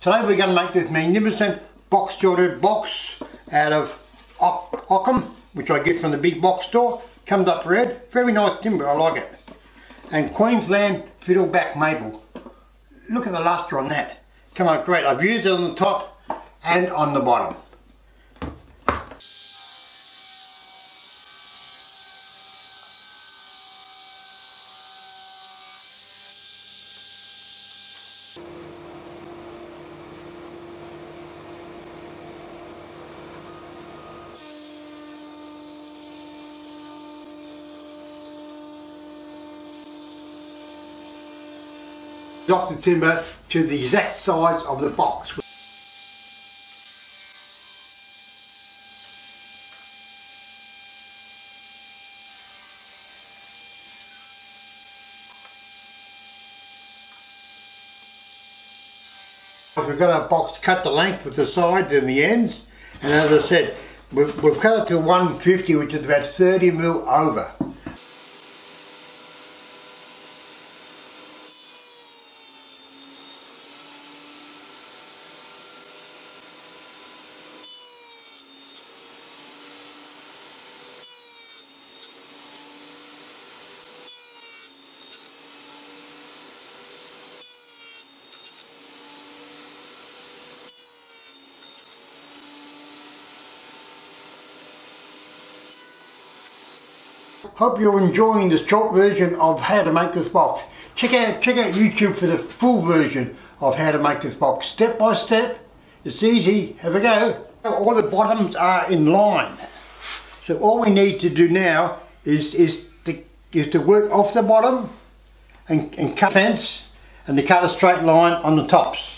Today we're going to make this magnificent box jointed box out of Ockham, which I get from the big box store. Comes up red, very nice timber, I like it. And Queensland fiddleback maple. Look at the lustre on that. Come on, great. I've used it on the top and on the bottom. Lock the timber to the exact size of the box. We've got our box cut the length with the sides and the ends, and as I said, we've cut it to 150, which is about 30mm over. Hope you're enjoying the short version of how to make this box. Check out YouTube for the full version of how to make this box. Step by step, it's easy, have a go. All the bottoms are in line. So all we need to do now is to work off the bottom and cut fence and to cut a straight line on the tops.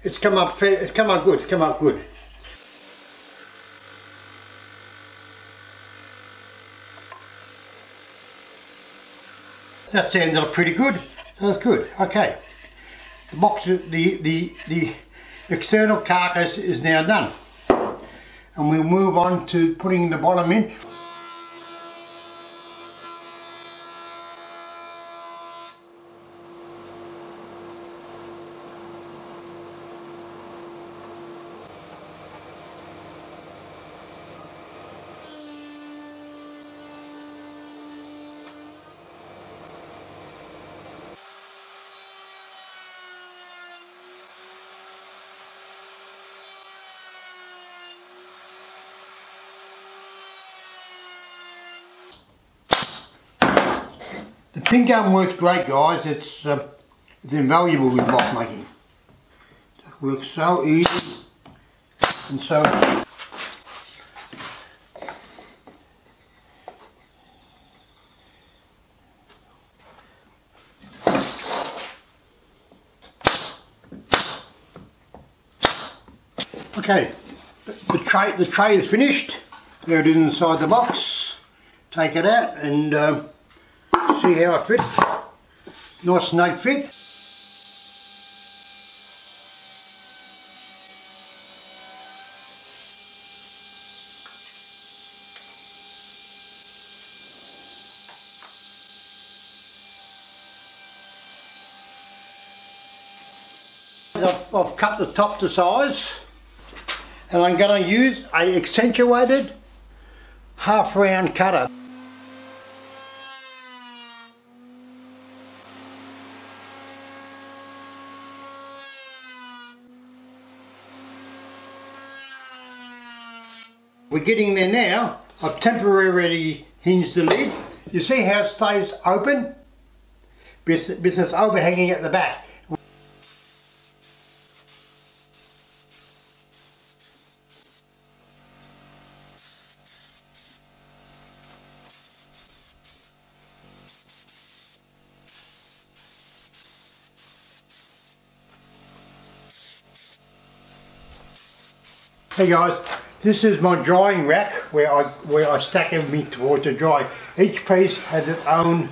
It's come up fair, it's come up good. That ended up pretty good. That's good. Okay. The box, the external carcass is now done. And we'll move on to putting the bottom in. The pin gun works great, guys. It's invaluable with box making. It works so easy and so. Okay, the tray is finished. There it is inside the box. Take it out and. See how it fits. Nice snug fit. I've cut the top to size, and I'm going to use a accentuated half round cutter. We're getting there now. I've temporarily hinged the lid. You see how it stays open? with this overhanging at the back. Hey guys, this is my drying rack where I stack everything towards the dry. Each piece has its own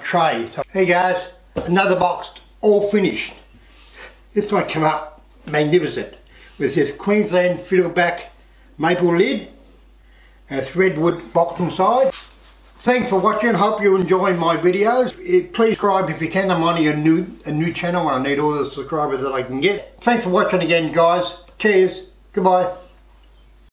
tray. So, hey guys, another box all finished. This one came up magnificent with this Queensland fiddle back maple lid and a threadwood box inside. Thanks for watching. Hope you enjoy my videos. Please subscribe if you can. I'm only a new channel and I need all the subscribers that I can get. Thanks for watching again, guys. Cheers. Goodbye.